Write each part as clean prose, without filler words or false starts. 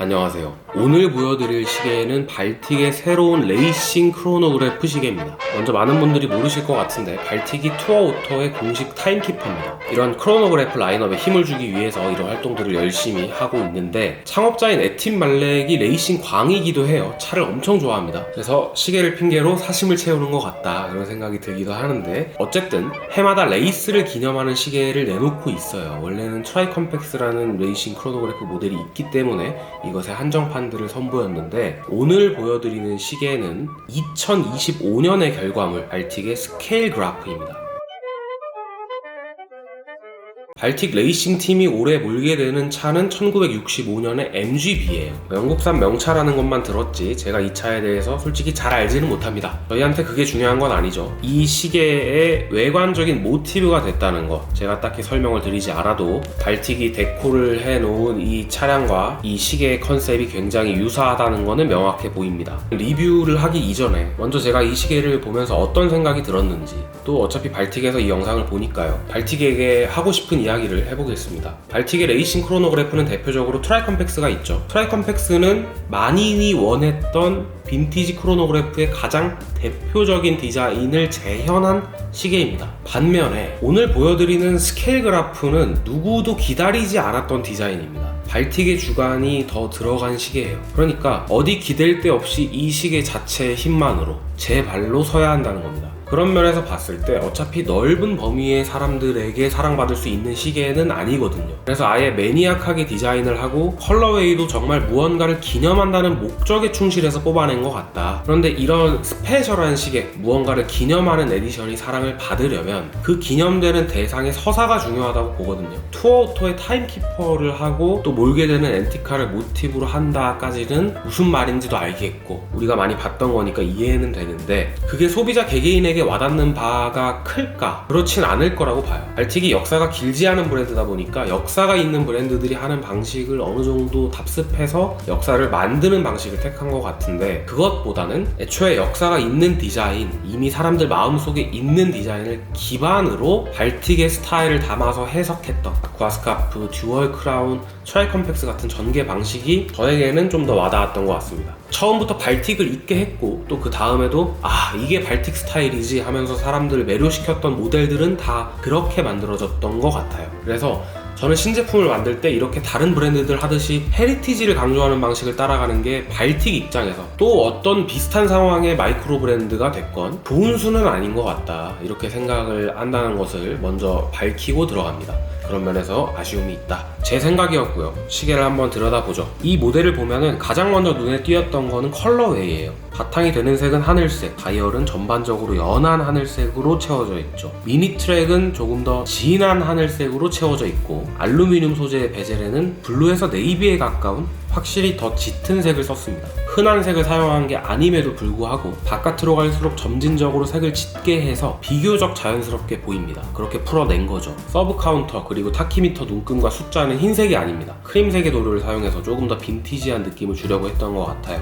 안녕하세요. 오늘 보여드릴 시계는 발틱의 새로운 레이싱 크로노그래프 시계입니다. 먼저 많은 분들이 모르실 것 같은데 발틱이 투어오토의 공식 타임키퍼입니다. 이런 크로노그래프 라인업에 힘을 주기 위해서 이런 활동들을 열심히 하고 있는데 창업자인 에틴 말렉이 레이싱 광이기도 해요. 차를 엄청 좋아합니다. 그래서 시계를 핑계로 사심을 채우는 것 같다 이런 생각이 들기도 하는데 어쨌든 해마다 레이스를 기념하는 시계를 내놓고 있어요. 원래는 트라이컴팩스라는 레이싱 크로노그래프 모델이 있기 때문에 이것의 한정판들을 선보였는데 오늘 보여드리는 시계는 2025년의 결과물 발틱의 스케일 그래프입니다. 발틱 레이싱 팀이 올해 몰게 되는 차는 1965년의 MGB예요. 영국산 명차라는 것만 들었지 제가 이 차에 대해서 솔직히 잘 알지는 못합니다. 저희한테 그게 중요한 건 아니죠. 이 시계의 외관적인 모티브가 됐다는 거 제가 딱히 설명을 드리지 않아도 발틱이 데코를 해놓은 이 차량과 이 시계의 컨셉이 굉장히 유사하다는 거는 명확해 보입니다. 리뷰를 하기 이전에 먼저 제가 이 시계를 보면서 어떤 생각이 들었는지 또 어차피 발틱에서 이 영상을 보니까요 발틱에게 하고 싶은 이야기를 해보겠습니다. 발틱의 레이싱 크로노그래프는 대표적으로 트라이컴팩스가 있죠. 트라이컴팩스는 만인이 원했던 빈티지 크로노그래프의 가장 대표적인 디자인을 재현한 시계입니다. 반면에 오늘 보여드리는 스케일 그래프는 누구도 기다리지 않았던 디자인입니다. 발틱의 주관이 더 들어간 시계예요. 그러니까 어디 기댈 데 없이 이 시계 자체의 힘만으로 제 발로 서야 한다는 겁니다. 그런 면에서 봤을 때 어차피 넓은 범위의 사람들에게 사랑받을 수 있는 시계는 아니거든요. 그래서 아예 매니악하게 디자인을 하고 컬러웨이도 정말 무언가를 기념한다는 목적에 충실해서 뽑아낸 것 같다. 그런데 이런 스페셜한 시계, 무언가를 기념하는 에디션이 사랑을 받으려면 그 기념되는 대상의 서사가 중요하다고 보거든요. 투어오토의 타임키퍼를 하고 또 몰게 되는 앤티카를 모티브로 한다까지는 무슨 말인지도 알겠고 우리가 많이 봤던 거니까 이해는 되는데 그게 소비자 개개인에게 와닿는 바가 클까? 그렇진 않을 거라고 봐요. 발틱이 역사가 길지 않은 브랜드다 보니까 역사가 있는 브랜드들이 하는 방식을 어느 정도 답습해서 역사를 만드는 방식을 택한 것 같은데 그것보다는 애초에 역사가 있는 디자인, 이미 사람들 마음속에 있는 디자인을 기반으로 발틱의 스타일을 담아서 해석했던 아쿠아스카프, 듀얼 크라운, 트라이컴팩스 같은 전개 방식이 저에게는 좀 더 와닿았던 것 같습니다. 처음부터 발틱을 있게 했고 또 그 다음에도 이게 발틱 스타일이지 하면서 사람들을 매료시켰던 모델들은 다 그렇게 만들어졌던 것 같아요. 그래서 저는 신제품을 만들 때 이렇게 다른 브랜드들 하듯이 헤리티지를 강조하는 방식을 따라가는 게 발틱 입장에서 또 어떤 비슷한 상황의 마이크로 브랜드가 됐건 좋은 수는 아닌 것 같다 이렇게 생각을 한다는 것을 먼저 밝히고 들어갑니다. 그런 면에서 아쉬움이 있다. 제 생각이었고요. 시계를 한번 들여다보죠. 이 모델을 보면은 가장 먼저 눈에 띄었던 거는 컬러웨이예요. 바탕이 되는 색은 하늘색, 다이얼은 전반적으로 연한 하늘색으로 채워져 있죠. 미니 트랙은 조금 더 진한 하늘색으로 채워져 있고 알루미늄 소재의 베젤에는 블루에서 네이비에 가까운 확실히 더 짙은 색을 썼습니다. 흔한 색을 사용한 게 아님에도 불구하고 바깥으로 갈수록 점진적으로 색을 짙게 해서 비교적 자연스럽게 보입니다. 그렇게 풀어낸 거죠. 서브 카운터 그리고 타키미터 눈금과 숫자는 흰색이 아닙니다. 크림색의 도료를 사용해서 조금 더 빈티지한 느낌을 주려고 했던 것 같아요.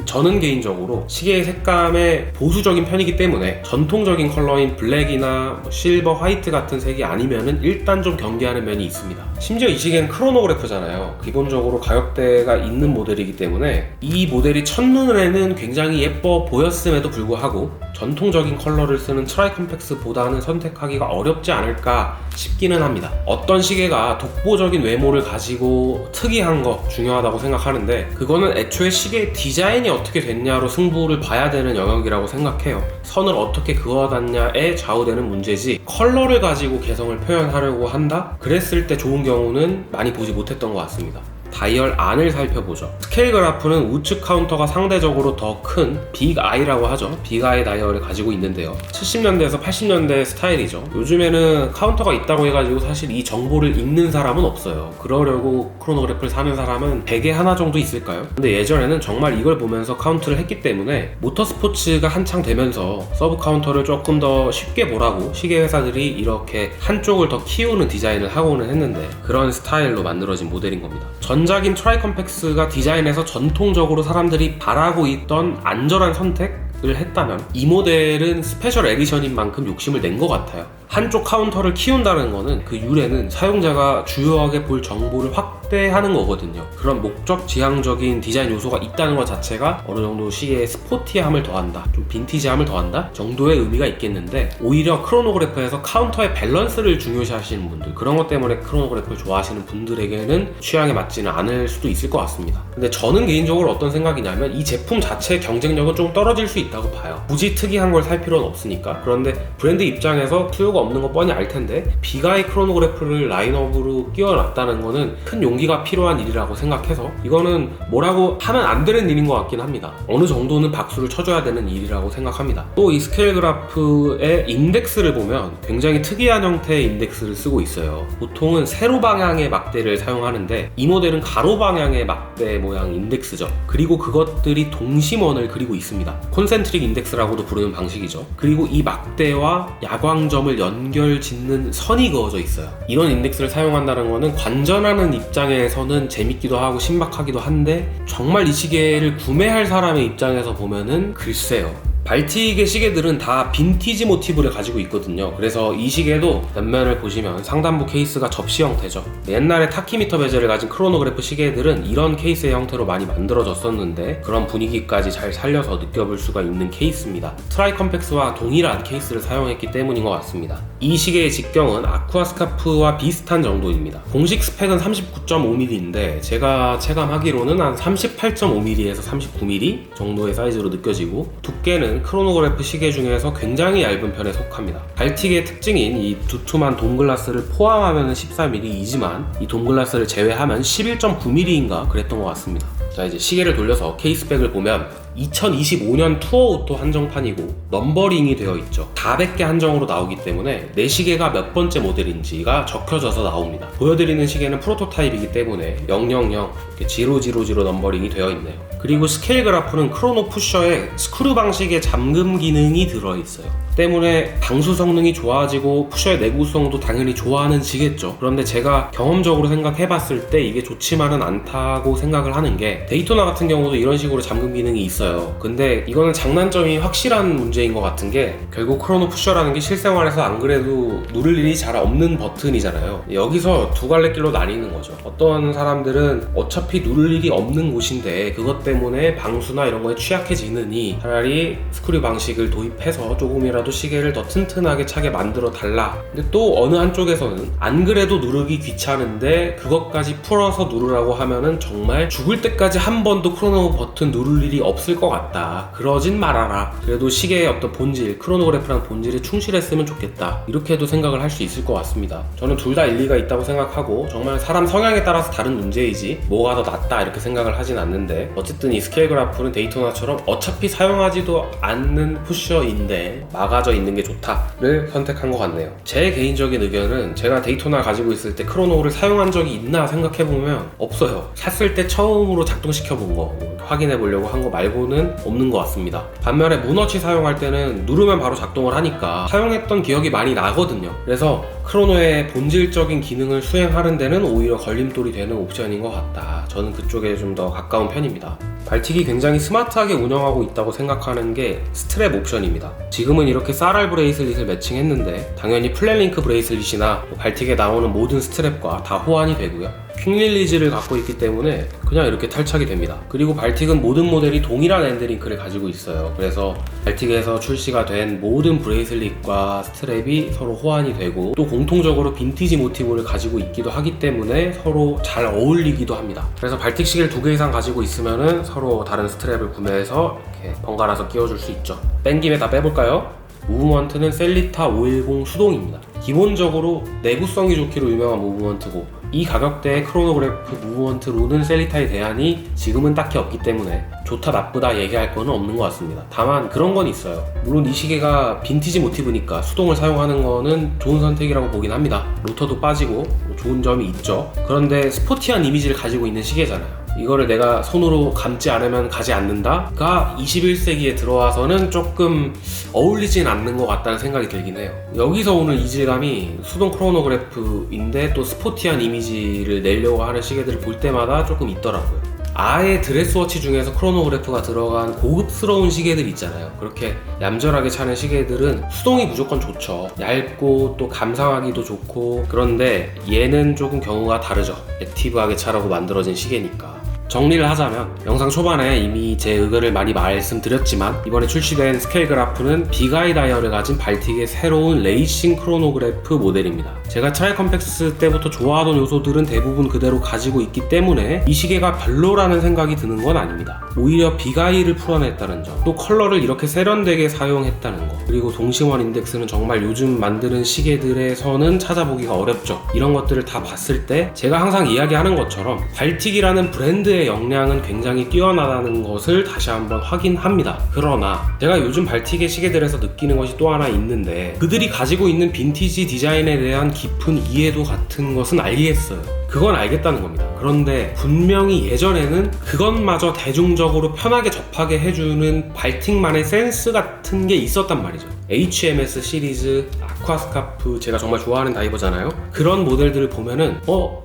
저는 개인적으로 시계의 색감에 보수적인 편이기 때문에 전통적인 컬러인 블랙이나 실버, 화이트 같은 색이 아니면은 일단 좀 경계하는 면이 있습니다. 심지어 이 시계는 크로노그래프잖아요. 기본적으로 가격대가 있는 모델이기 때문에 이 모델이 첫눈에는 굉장히 예뻐 보였음에도 불구하고 전통적인 컬러를 쓰는 트라이컴팩스보다는 선택하기가 어렵지 않을까 싶기는 합니다. 어떤 시계가 독보적인 외모를 가지고 특이한 거 중요하다고 생각하는데 그거는 애초에 시계의 디자인이 어떻게 됐냐로 승부를 봐야 되는 영역이라고 생각해요. 선을 어떻게 그어놨냐에 좌우되는 문제지 컬러를 가지고 개성을 표현하려고 한다? 그랬을 때 좋은 경우는 많이 보지 못했던 것 같습니다. 다이얼 안을 살펴보죠. 스케일 그래프는 우측 카운터가 상대적으로 더 큰 빅 아이라고 하죠. 빅 아이 다이얼을 가지고 있는데요. 70년대에서 80년대 스타일이죠. 요즘에는 카운터가 있다고 해가지고 사실 이 정보를 읽는 사람은 없어요. 그러려고 크로노그래프를 사는 사람은 100에 하나 정도 있을까요? 근데 예전에는 정말 이걸 보면서 카운트를 했기 때문에 모터스포츠가 한창 되면서 서브 카운터를 조금 더 쉽게 보라고 시계 회사들이 이렇게 한쪽을 더 키우는 디자인을 하고는 했는데 그런 스타일로 만들어진 모델인 겁니다. 전작인 트라이컴팩스가 디자인에서 전통적으로 사람들이 바라고 있던 안전한 선택을 했다면 이 모델은 스페셜 에디션인 만큼 욕심을 낸 것 같아요. 한쪽 카운터를 키운다는 거는 그 유래는 사용자가 주요하게 볼 정보를 확 확대하는 거거든요. 그런 목적 지향적인 디자인 요소가 있다는 것 자체가 어느 정도 시계에 스포티함을 더한다, 좀 빈티지함을 더한다 정도의 의미가 있겠는데, 오히려 크로노그래프에서 카운터의 밸런스를 중요시 하시는 분들, 그런 것 때문에 크로노그래프를 좋아하시는 분들에게는 취향에 맞지는 않을 수도 있을 것 같습니다. 근데 저는 개인적으로 어떤 생각이냐면, 이 제품 자체의 경쟁력은 좀 떨어질 수 있다고 봐요. 굳이 특이한 걸 살 필요는 없으니까. 그런데 브랜드 입장에서 수요가 없는 거 뻔히 알 텐데, 비가이 크로노그래프를 라인업으로 끼워놨다는 거는 큰 용기가 필요한 일이라고 생각해서, 이거는 뭐라고 하면 안 되는 일인 것 같긴 합니다. 어느 정도는 박수를 쳐줘야 되는 일이라고 생각합니다. 또 이 스케일 그래프의 인덱스를 보면 굉장히 특이한 형태의 인덱스를 쓰고 있어요. 보통은 세로 방향의 막대를 사용하는데, 이 모델은 가로 방향의 막대 모양 인덱스죠. 그리고 그것들이 동심원을 그리고 있습니다. 콘센트릭 인덱스라고도 부르는 방식이죠. 그리고 이 막대와 야광점을 연결 짓는 선이 그어져 있어요. 이런 인덱스를 사용한다는 거는 관전하는 입장에서는 재밌기도 하고 신박하기도 한데, 정말 이 시계를 구매할 사람의 입장에서 보면은 글쎄요. 발틱의 시계들은 다 빈티지 모티브를 가지고 있거든요. 그래서 이 시계도 옆면을 보시면 상단부 케이스가 접시 형태죠. 옛날에 타키미터 베젤을 가진 크로노그래프 시계들은 이런 케이스의 형태로 많이 만들어졌었는데, 그런 분위기까지 잘 살려서 느껴볼 수가 있는 케이스입니다. 트라이컴팩스와 동일한 케이스를 사용했기 때문인 것 같습니다. 이 시계의 직경은 아쿠아스카프와 비슷한 정도입니다. 공식 스펙은 39.5mm인데 제가 체감하기로는 한 38.5mm에서 39mm 정도의 사이즈로 느껴지고, 두께는 크로노그래프 시계 중에서 굉장히 얇은 편에 속합니다. 발틱의 특징인 이 두툼한 돔글라스를 포함하면 14mm이지만 이 돔글라스를 제외하면 11.9mm인가 그랬던 것 같습니다. 자, 이제 시계를 돌려서 케이스백을 보면 2025년 투어오토 한정판이고 넘버링이 되어 있죠. 400개 한정으로 나오기 때문에 내 시계가 몇 번째 모델인지가 적혀져서 나옵니다. 보여드리는 시계는 프로토타입이기 때문에 000 이렇게 0000 넘버링이 되어 있네요. 그리고 스케일 그래프는 크로노 푸셔에 스크류 방식의 잠금 기능이 들어있어요. 때문에 방수 성능이 좋아지고 푸셔의 내구성도 당연히 좋아하는지겠죠. 그런데 제가 경험적으로 생각해봤을 때 이게 좋지만은 않다고 생각을 하는 게, 데이토나 같은 경우도 이런 식으로 잠금 기능이 있어요. 근데 이거는 장단점이 확실한 문제인 것 같은 게, 결국 크로노 푸셔라는 게 실생활에서 안 그래도 누를 일이 잘 없는 버튼이잖아요. 여기서 두 갈래 길로 나뉘는 거죠. 어떤 사람들은 어차피 누를 일이 없는 곳인데 그것 때문에 방수나 이런 거에 취약해지느니 차라리 스크류 방식을 도입해서 조금이라도 시계를 더 튼튼하게 차게 만들어 달라. 근데 또 어느 한쪽에서는 안 그래도 누르기 귀찮은데 그것까지 풀어서 누르라고 하면은 정말 죽을 때까지 한 번도 크로노 버튼 누를 일이 없을 것 같다. 그러진 말아라. 그래도 시계의 어떤 본질, 크로노그래프라는 본질에 충실했으면 좋겠다. 이렇게도 생각을 할 수 있을 것 같습니다. 저는 둘 다 일리가 있다고 생각하고, 정말 사람 성향에 따라서 다른 문제이지 뭐가 더 낫다 이렇게 생각을 하진 않는데, 어쨌든 이 스케일 그래프는 데이토나처럼 어차피 사용하지도 않는 푸셔인데 막아져 있는 게 좋다를 선택한 것 같네요. 제 개인적인 의견은, 제가 데이토나 가지고 있을 때 크로노를 사용한 적이 있나 생각해보면 없어요. 샀을 때 처음으로 작동시켜본 거, 확인해보려고 한 거 말고는 없는 것 같습니다. 반면에 문워치 사용할 때는 누르면 바로 작동을 하니까 사용했던 기억이 많이 나거든요. 그래서 크로노의 본질적인 기능을 수행하는 데는 오히려 걸림돌이 되는 옵션인 것 같다. 저는 그쪽에 좀 더 가까운 편입니다. 발틱이 굉장히 스마트하게 운영하고 있다고 생각하는 게 스트랩 옵션입니다. 지금은 이렇게 쌀알 브레이슬릿을 매칭했는데 당연히 플랫링크 브레이슬릿이나 발틱에 나오는 모든 스트랩과 다 호환이 되고요. 퀵릴리즈를 갖고 있기 때문에 그냥 이렇게 탈착이 됩니다. 그리고 발틱은 모든 모델이 동일한 엔드링크를 가지고 있어요. 그래서 발틱에서 출시가 된 모든 브레이슬릿과 스트랩이 서로 호환이 되고, 또 공통적으로 빈티지 모티브를 가지고 있기도 하기 때문에 서로 잘 어울리기도 합니다. 그래서 발틱 시계를 2개 이상 가지고 있으면은 서로 다른 스트랩을 구매해서 이렇게 번갈아서 끼워줄 수 있죠. 뺀 김에 다 빼볼까요? 무브먼트는 셀리타 510 수동입니다. 기본적으로 내구성이 좋기로 유명한 무브먼트고, 이 가격대의 크로노그래프 무브먼트로는 셀리타의 대안이 지금은 딱히 없기 때문에 좋다 나쁘다 얘기할 거는 없는 것 같습니다. 다만 그런 건 있어요. 물론 이 시계가 빈티지 모티브니까 수동을 사용하는 거는 좋은 선택이라고 보긴 합니다. 로터도 빠지고 좋은 점이 있죠. 그런데 스포티한 이미지를 가지고 있는 시계잖아요. 이거를 내가 손으로 감지 않으면 가지 않는다가 21세기에 들어와서는 조금 어울리진 않는 것 같다는 생각이 들긴 해요. 여기서 오는 이질감이 수동 크로노그래프인데 또 스포티한 이미지를 내려고 하는 시계들을 볼 때마다 조금 있더라고요. 아예 드레스워치 중에서 크로노그래프가 들어간 고급스러운 시계들 있잖아요. 그렇게 얌전하게 차는 시계들은 수동이 무조건 좋죠. 얇고 또 감상하기도 좋고. 그런데 얘는 조금 경우가 다르죠. 액티브하게 차라고 만들어진 시계니까. 정리를 하자면 영상 초반에 이미 제 의견을 많이 말씀드렸지만 이번에 출시된 스케일 그래프는 비가이 다이얼을 가진 발틱의 새로운 레이싱 크로노그래프 모델입니다. 제가 트라이컴팩스 때부터 좋아하던 요소들은 대부분 그대로 가지고 있기 때문에 이 시계가 별로라는 생각이 드는 건 아닙니다. 오히려 비가이를 풀어냈다는 점, 또 컬러를 이렇게 세련되게 사용했다는 거, 그리고 동심원 인덱스는 정말 요즘 만드는 시계들에서는 찾아보기가 어렵죠. 이런 것들을 다 봤을 때 제가 항상 이야기하는 것처럼 발틱이라는 브랜드의 역량은 굉장히 뛰어나다는 것을 다시 한번 확인합니다. 그러나 제가 요즘 발틱의 시계들에서 느끼는 것이 또 하나 있는데, 그들이 가지고 있는 빈티지 디자인에 대한 깊은 이해도 같은 것은 알겠어요. 그건 알겠다는 겁니다. 그런데 분명히 예전에는 그것마저 대중적으로 편하게 접하게 해주는 발틱만의 센스 같은 게 있었단 말이죠. HMS 시리즈, 아쿠아스카프, 제가 정말 좋아하는 다이버잖아요. 그런 모델들을 보면은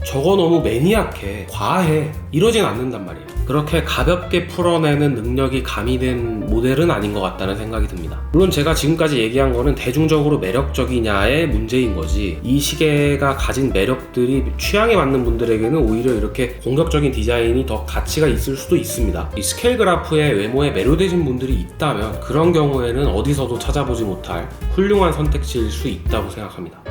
저거 너무 매니악해, 과해, 이러진 않는단 말이에요. 그렇게 가볍게 풀어내는 능력이 가미된 모델은 아닌 것 같다는 생각이 듭니다. 물론 제가 지금까지 얘기한 거는 대중적으로 매력적이냐의 문제인 거지, 이 시계가 가진 매력들이 취향에 맞는 분들에게는 오히려 이렇게 공격적인 디자인이 더 가치가 있을 수도 있습니다. 이 스케일 그래프의 외모에 매료되신 분들이 있다면 그런 경우에는 어디서도 찾아보지 못할 훌륭한 선택지일 수 있다고 생각합니다.